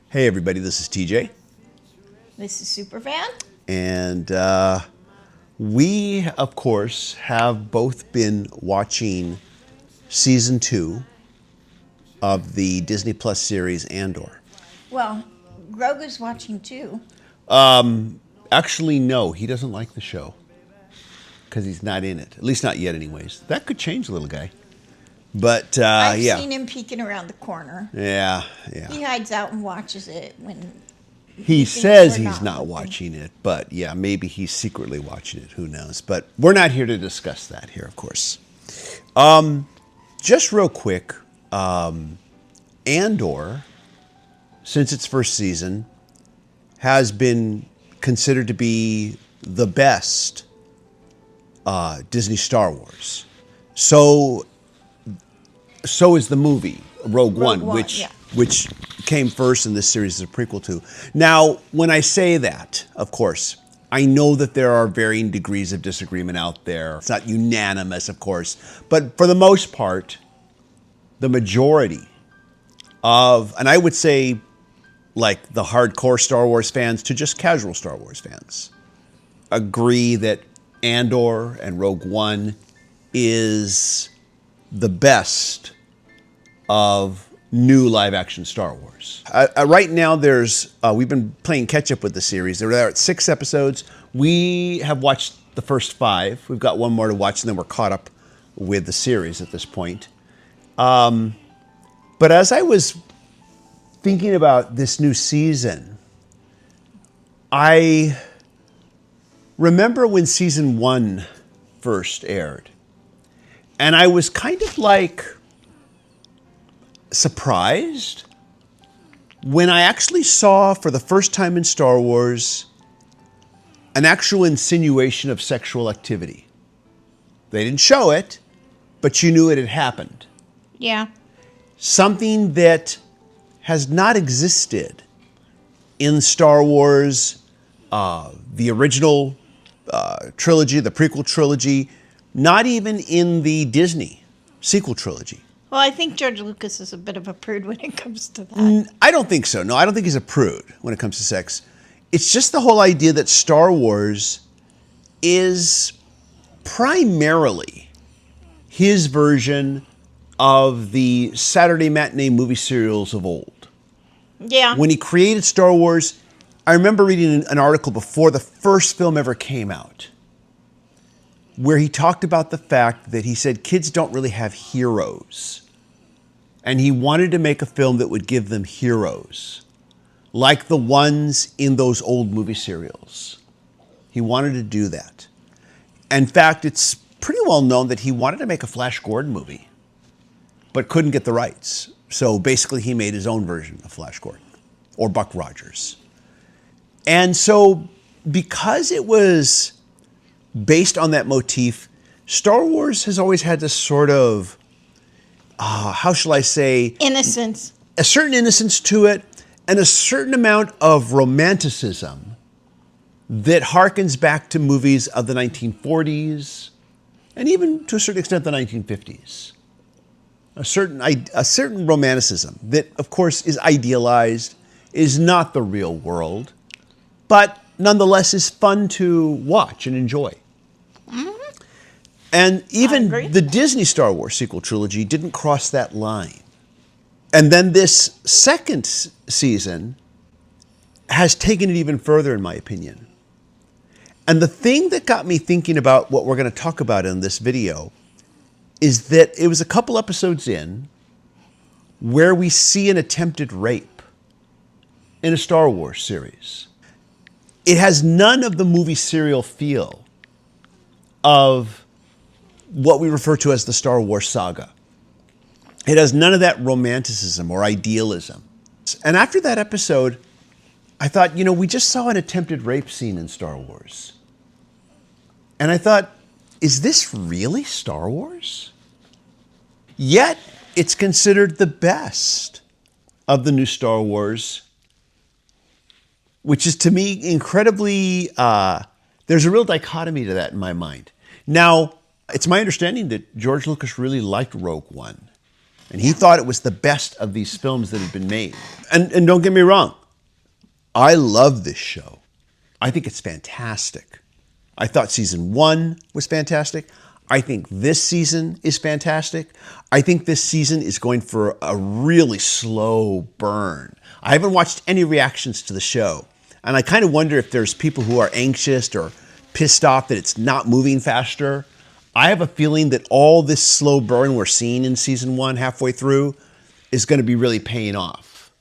Hey everybody, this is TJ. This is Superfan. And we, of course, have both been watching season 2 of the Disney Plus series Andor. Well, Grogu's watching too. Actually, no, he doesn't like the show because he's not in it. At least not yet, anyways. That could change, little guy. But I've yeah. seen him peeking around the corner. Yeah. He hides out and watches it when He thinks says we're he's not looking. watching it, but yeah, maybe he's secretly watching it. Who knows? But we're not here to discuss that here, of course. Just real quick, Andor, since its first season, has been considered to be the best Disney Star Wars. So is the movie Rogue One, which came first in this series as a prequel to. Now, when I say that, of course, I know that there are varying degrees of disagreement out there. It's not unanimous, of course, but for the most part, the majority of, and I would say like the hardcore Star Wars fans to just casual Star Wars fans, agree that Andor and Rogue One is the best of new live-action Star Wars. Right now, we've been playing catch-up with the series. They're at 6 episodes. We have watched the first 5. We've got one more to watch, and then we're caught up with the series at this point. But as I was thinking about this new season, I remember when season 1 first aired, and I was kind of like surprised when I actually saw for the first time in Star Wars an actual insinuation of sexual activity. They didn't show it, but you knew it had happened. Yeah. Something that has not existed in Star Wars, the original trilogy, the prequel trilogy, not even in the Disney sequel trilogy. Well, I think George Lucas is a bit of a prude when it comes to that. I don't think so. No, I don't think he's a prude when it comes to sex. It's just the whole idea that Star Wars is primarily his version of the Saturday matinee movie serials of old. Yeah. When he created Star Wars, I remember reading an article before the first film ever came out, where he talked about the fact that he said kids don't really have heroes. And he wanted to make a film that would give them heroes, like the ones in those old movie serials. He wanted to do that. In fact, it's pretty well known that he wanted to make a Flash Gordon movie, but couldn't get the rights. So basically he made his own version of Flash Gordon, or Buck Rogers. And so because it was based on that motif, Star Wars has always had this sort of, how shall I say? Innocence. A certain innocence to it and a certain amount of romanticism that harkens back to movies of the 1940s and even to a certain extent the 1950s. A certain romanticism that, of course, is idealized, is not the real world, but nonetheless is fun to watch and enjoy. And even the Disney Star Wars sequel trilogy didn't cross that line. And then this second season has taken it even further, in my opinion. And the thing that got me thinking about what we're going to talk about in this video is that it was a couple episodes in where we see an attempted rape in a Star Wars series. It has none of the movie serial feel of what we refer to as the Star Wars saga. It has none of that romanticism or idealism. And after that episode, I thought, we just saw an attempted rape scene in Star Wars. And I thought, is this really Star Wars? Yet, it's considered the best of the new Star Wars, which is to me incredibly, there's a real dichotomy to that in my mind. Now, it's my understanding that George Lucas really liked Rogue One. And he thought it was the best of these films that had been made. And don't get me wrong, I love this show. I think it's fantastic. I thought season 1 was fantastic. I think this season is fantastic. I think this season is going for a really slow burn. I haven't watched any reactions to the show. And I kind of wonder if there's people who are anxious or pissed off that it's not moving faster. I have a feeling that all this slow burn we're seeing in season 1 halfway through is going to be really paying off.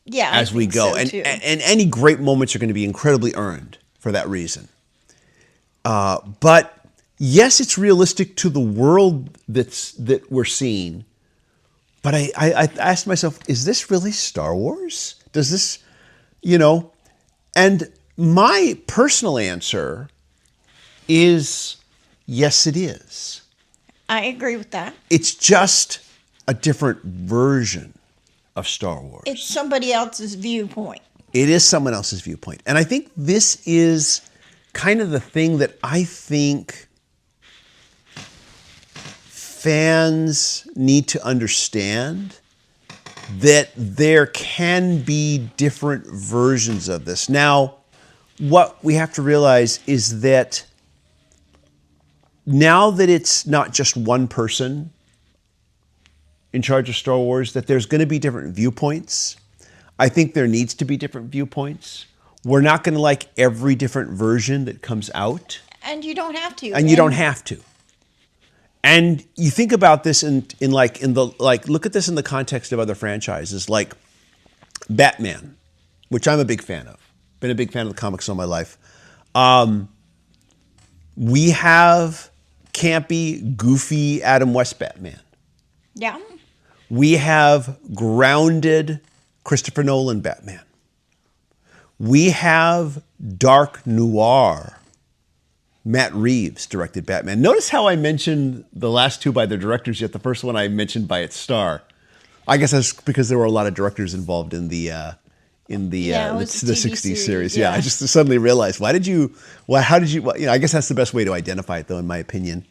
Yeah, as we go. So too. And any great moments are going to be incredibly earned for that reason. But yes, it's realistic to the world that we're seeing. But I asked myself, is this really Star Wars? Does this, And my personal answer is yes, it is. I agree with that. It's just a different version of Star Wars. It's somebody else's viewpoint. It is someone else's viewpoint. And I think this is kind of the thing that I think fans need to understand, that there can be different versions of this. Now, what we have to realize is that now that it's not just one person in charge of Star Wars, that there's going to be different viewpoints. I think there needs to be different viewpoints. We're not going to like every different version that comes out. And you don't have to. And you don't have to. And you think about this look at this in the context of other franchises, like Batman, which I'm a big fan of. Been a big fan of the comics all my life. We have campy, goofy Adam West Batman. Yeah. We have grounded Christopher Nolan Batman. We have dark noir Matt Reeves directed Batman. Notice how I mentioned the last two by their directors, yet the first one I mentioned by its star. I guess that's because there were a lot of directors involved in the 60s series. Yeah, I just suddenly realized, how did you, I guess that's the best way to identify it, though, in my opinion.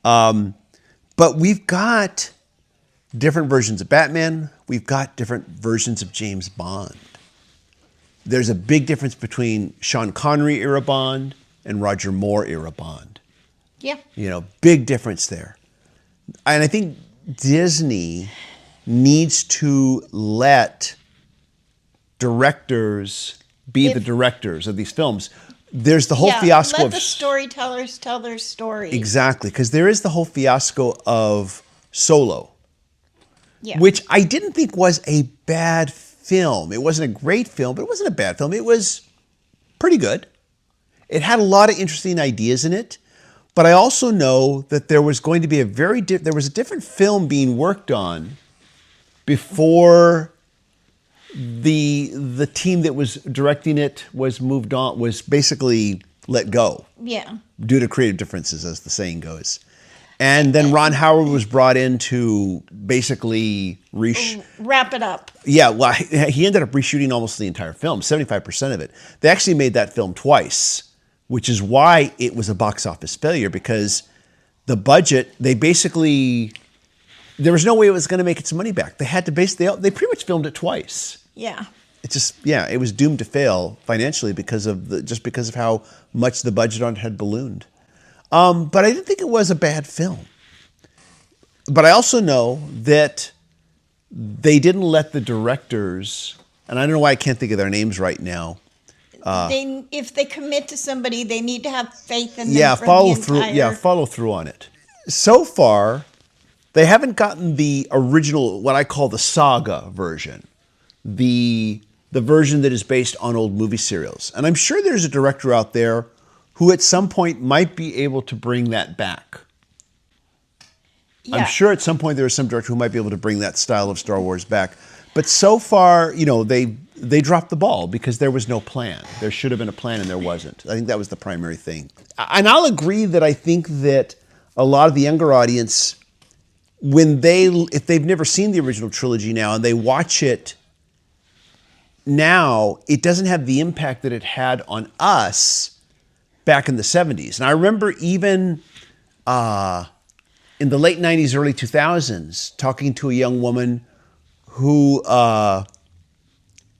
But we've got different versions of Batman. We've got different versions of James Bond. There's a big difference between Sean Connery era Bond and Roger Moore era Bond. Yeah. Big difference there. And I think Disney needs to let directors be the directors of these films. There's the whole fiasco let of the storytellers tell their story. Exactly, because there is the whole fiasco of Solo, which I didn't think was a bad film. It wasn't a great film, but it wasn't a bad film. It was pretty good. It had a lot of interesting ideas in it, but I also know that there was going to be there was a different film being worked on before the team that was directing it was basically let go. Yeah. Due to creative differences, as the saying goes. And then Ron Howard was brought in to basically wrap it up. Yeah, well, he ended up reshooting almost the entire film, 75% of it. They actually made that film twice, which is why it was a box office failure, because the budget, there was no way it was going to make its money back. They had to they pretty much filmed it twice. Yeah. It was doomed to fail financially because of how much the budget on it had ballooned. But I didn't think it was a bad film. But I also know that they didn't let the directors, and I don't know why I can't think of their names right now. If they commit to somebody, they need to have faith in them. Follow through on it. So far, they haven't gotten the original, what I call the saga version, the version that is based on old movie serials. And I'm sure there's a director out there who at some point might be able to bring that back. Yeah. I'm sure at some point there is some director who might be able to bring that style of Star Wars back. But so far, they dropped the ball because there was no plan. There should have been a plan and there wasn't. I think that was the primary thing. And I'll agree that I think that a lot of the younger audience, if they've never seen the original trilogy now and they watch it now, it doesn't have the impact that it had on us back in the 70s. And I remember even in the late 90s, early 2000s, talking to a young woman who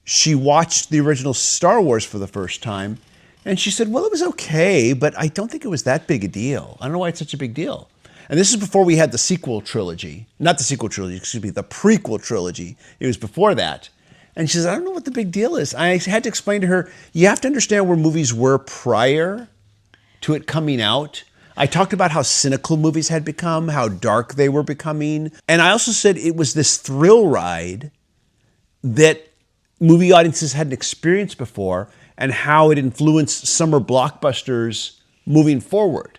she watched the original Star Wars for the first time. And she said, well, it was okay, but I don't think it was that big a deal. I don't know why it's such a big deal. And this is before we had the sequel trilogy. Not the sequel trilogy, excuse me, the prequel trilogy. It was before that. And she says, I don't know what the big deal is. I had to explain to her, you have to understand where movies were prior to it coming out. I talked about how cynical movies had become, how dark they were becoming. And I also said it was this thrill ride that movie audiences hadn't experienced before and how it influenced summer blockbusters moving forward.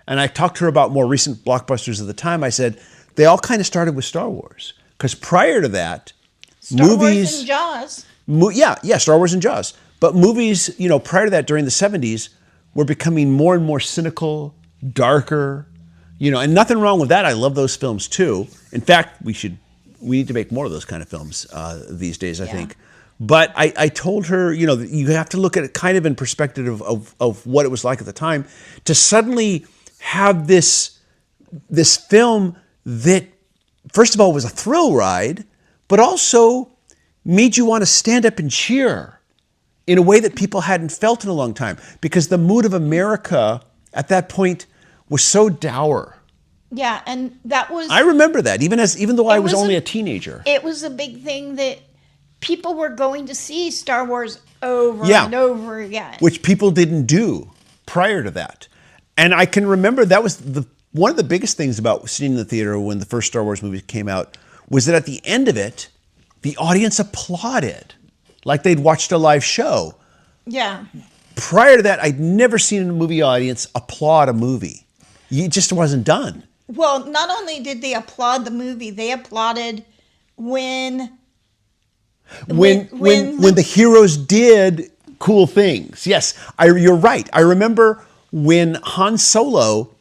And I talked to her about more recent blockbusters of the time. I said, they all kind of started with Star Wars. Because prior to that, Star Wars and Jaws. Yeah, Star Wars and Jaws. But movies, prior to that, during the 70s, were becoming more and more cynical, darker, and nothing wrong with that. I love those films too. In fact, we need to make more of those kind of films these days, I think. But I told her, you have to look at it kind of in perspective of what it was like at the time to suddenly have this film that, first of all, was a thrill ride, but also made you want to stand up and cheer in a way that people hadn't felt in a long time. Because the mood of America at that point was so dour. Yeah, and that was... I remember that, even though I was only a teenager. It was a big thing that people were going to see Star Wars over and over again. Which people didn't do prior to that. And I can remember that was one of the biggest things about sitting in the theater when the first Star Wars movie came out was that at the end of it, the audience applauded like they'd watched a live show. Yeah. Prior to that, I'd never seen a movie audience applaud a movie. It just wasn't done. Well, not only did they applaud the movie, they applauded when the heroes did cool things. Yes, you're right. I remember when Han Solo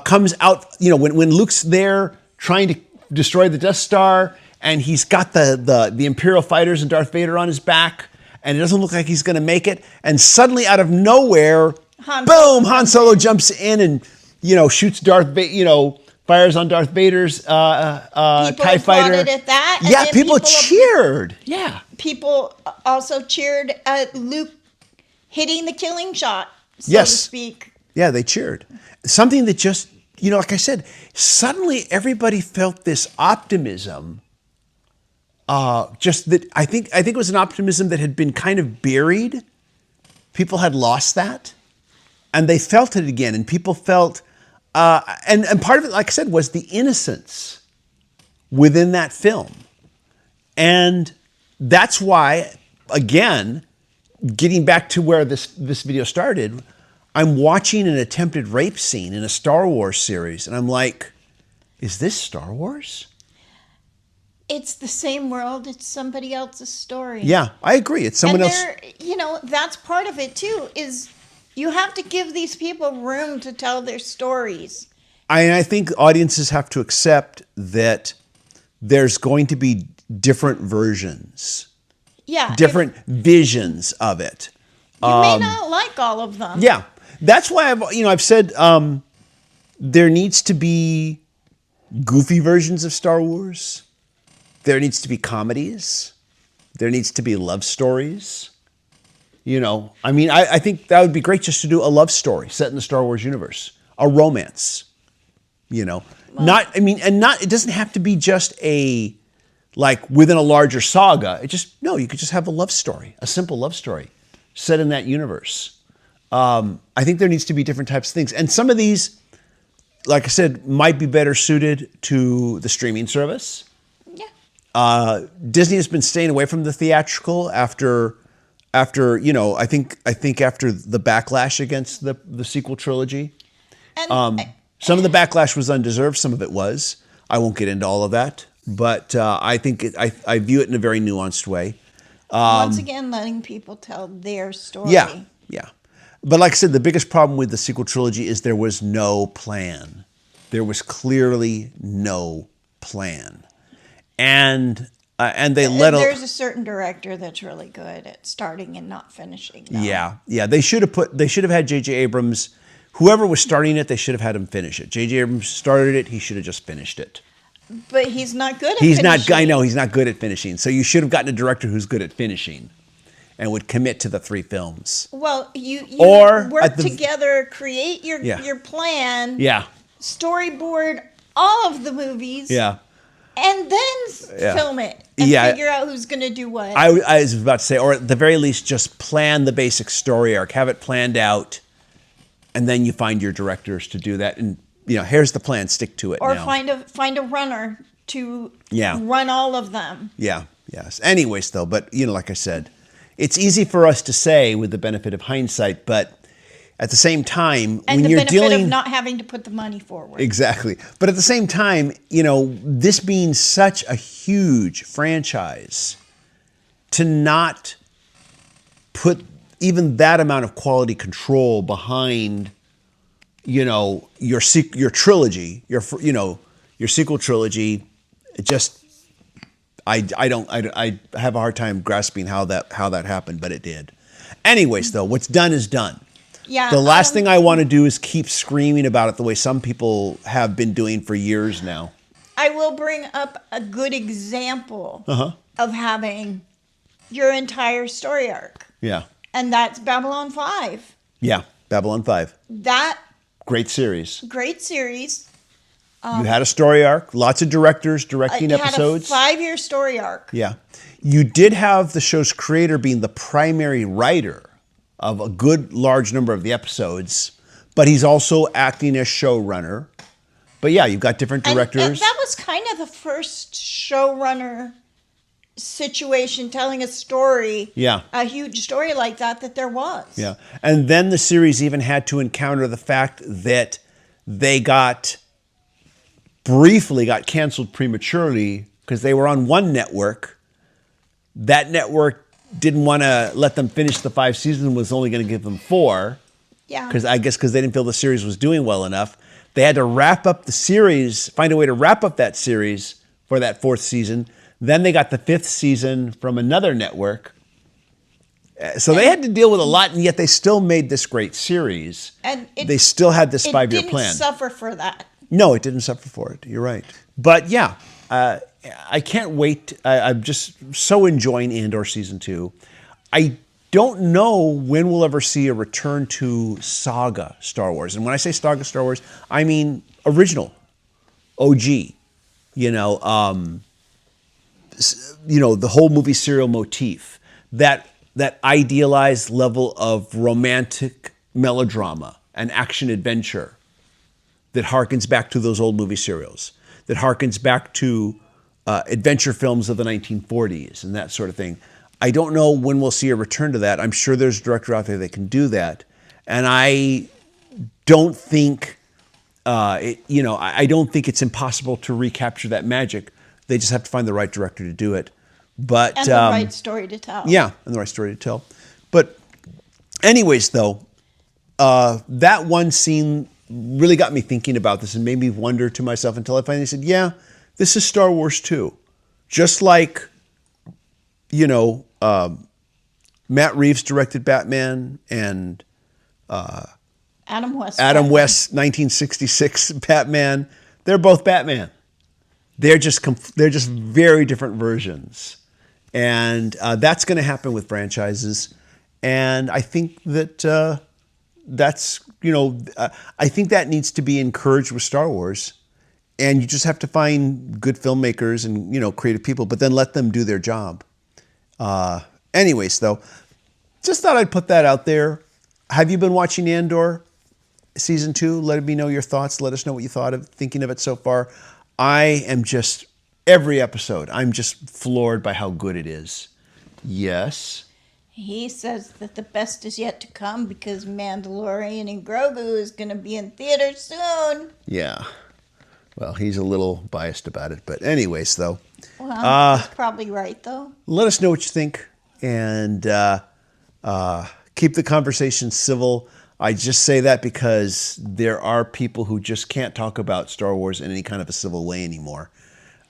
comes out, when Luke's there trying to destroy the Death Star, and he's got the Imperial fighters and Darth Vader on his back, and it doesn't look like he's going to make it, and suddenly out of nowhere, Han Solo jumps in and shoots Darth Vader, fires on Darth Vader's TIE fighter. At that. Yeah, people cheered. Yeah. People also cheered at Luke hitting the killing shot, so to speak. Yeah, they cheered. Something that just, like I said, suddenly everybody felt this optimism. Just that I think it was an optimism that had been kind of buried. People had lost that, and they felt it again. And people felt, and part of it, like I said, was the innocence within that film, and that's why, again, getting back to where this video started, I'm watching an attempted rape scene in a Star Wars series, and I'm like, is this Star Wars? It's the same world. It's somebody else's story. Yeah, I agree. It's someone else. That's part of it too, is you have to give these people room to tell their stories. I think audiences have to accept that there's going to be different versions. Yeah. Different visions of it. You may not like all of them. Yeah. That's why I've said there needs to be goofy versions of Star Wars. There needs to be comedies. There needs to be love stories. I think that would be great just to do a love story set in the Star Wars universe, a romance. It doesn't have to be just within a larger saga. You could just have a love story, a simple love story set in that universe. I think there needs to be different types of things. And some of these, like I said, might be better suited to the streaming service. Yeah. Disney has been staying away from the theatrical after I think after the backlash against the sequel trilogy. And some of the backlash was undeserved. Some of it was. I won't get into all of that. But I think I view it in a very nuanced way. Once again, letting people tell their story. Yeah. But like I said, the biggest problem with the sequel trilogy is there was no plan. There was clearly no plan. And they let... There's a certain director that's really good at starting and not finishing. Though. Yeah. They should have had J.J. Abrams Whoever was starting it, they should have had him finish it. J.J. Abrams started it. He should have just finished it. But he's not good at He's finishing. not. I know he's not good at finishing. So you should have gotten a director who's good at finishing, and would commit to the 3 films. Well, you Or work at the- together, create your plan, Yeah. storyboard all of the movies, Yeah. and then film it and figure out who's going to do what. I was about to say, or at the very least, just plan the basic story arc, have it planned out, and then you find your directors to do that. And here's the plan, stick to it. Or now. find a runner to Yeah. run all of them. Yeah. Yes. Anyways, though, but like I said, it's easy for us to say with the benefit of hindsight, but at the same time, And when the you're benefit dealing of not having to put the money forward. exactly, but at the same time, this being such a huge franchise, to not put even that amount of quality control behind, your trilogy, your sequel trilogy, it just. I have a hard time grasping how that happened, but it did. Anyways, though, what's done is done. Yeah. The last thing I want to do is keep screaming about it the way some people have been doing for years now. I will bring up a good example of having your entire story arc. Yeah. And that's Babylon 5. Yeah. Babylon 5. That Great series. great series. You had a story arc, lots of directors directing It episodes. had a 5-year story arc. Yeah. You did have the show's creator being the primary writer of a good large number of the episodes, but he's also acting as showrunner. But yeah, you've got different directors. And that was kind of the first showrunner situation, telling a story, a huge story like that there was. Yeah. And then the series even had to encounter the fact that they briefly got canceled prematurely because they were on one network. That network didn't want to let them finish the 5 seasons, was only going to give them 4. Yeah. Because they didn't feel the series was doing well enough. They had to wrap up the series, find a way to wrap up that series for that 4th season. Then they got the 5th season from another network. So they had to deal with a lot, and yet they still made this great series. And they still had this 5-year plan. It didn't suffer for that. No, it didn't suffer for it. You're right. But yeah, I can't wait. I'm just so enjoying Andor Season 2. I don't know when we'll ever see a return to saga Star Wars. And when I say saga Star Wars, I mean original, OG. The whole movie serial motif. That idealized level of romantic melodrama and action adventure that harkens back to those old movie serials, that harkens back to adventure films of the 1940s and that sort of thing. I don't know when we'll see a return to that. I'm sure there's a director out there that can do that. And I don't think, I don't think it's impossible to recapture that magic. They just have to find the right director to do it. But and the right story to tell. Yeah, and the right story to tell. But anyways, though, that one scene really got me thinking about this and made me wonder to myself until I finally said, yeah, this is Star Wars too. Just like, Matt Reeves directed Batman and Adam West. Adam West's 1966 Batman. They're both Batman. They're just very different versions. And that's going to happen with franchises. And I think that I think that needs to be encouraged with Star Wars. And you just have to find good filmmakers and, creative people, but then let them do their job. Anyways, though, just thought I'd put that out there. Have you been watching Andor Season 2? Let me know your thoughts. Let us know what you thought of thinking of it so far. I am just, every episode, I'm just floored by how good it is. Yes. He says that the best is yet to come because Mandalorian and Grogu is going to be in theaters soon. Yeah. Well, he's a little biased about it. But anyways, though. Well, he's probably right, though. Let us know what you think. And keep the conversation civil. I just say that because there are people who just can't talk about Star Wars in any kind of a civil way anymore.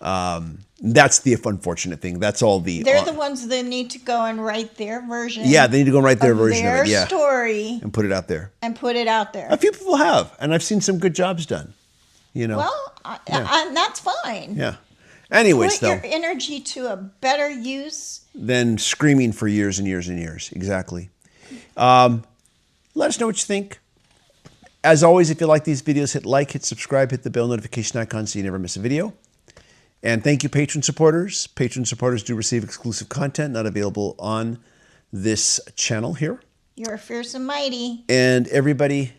That's the unfortunate thing. That's all the... They're the ones that need to go and write their version. Yeah, they need to go and write their version of it. Their story. And put it out there. And put it out there. A few people have, and I've seen some good jobs done. You know. Well, that's fine. Yeah. Anyways, put your energy to a better use than screaming for years and years and years. Exactly. Let us know what you think. As always, if you like these videos, hit like, hit subscribe, hit the bell notification icon so you never miss a video. And thank you, patron supporters. Patron supporters do receive exclusive content not available on this channel here. You're fierce and mighty. And everybody,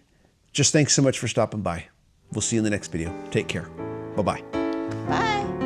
just thanks so much for stopping by. We'll see you in the next video. Take care. Bye-bye. Bye.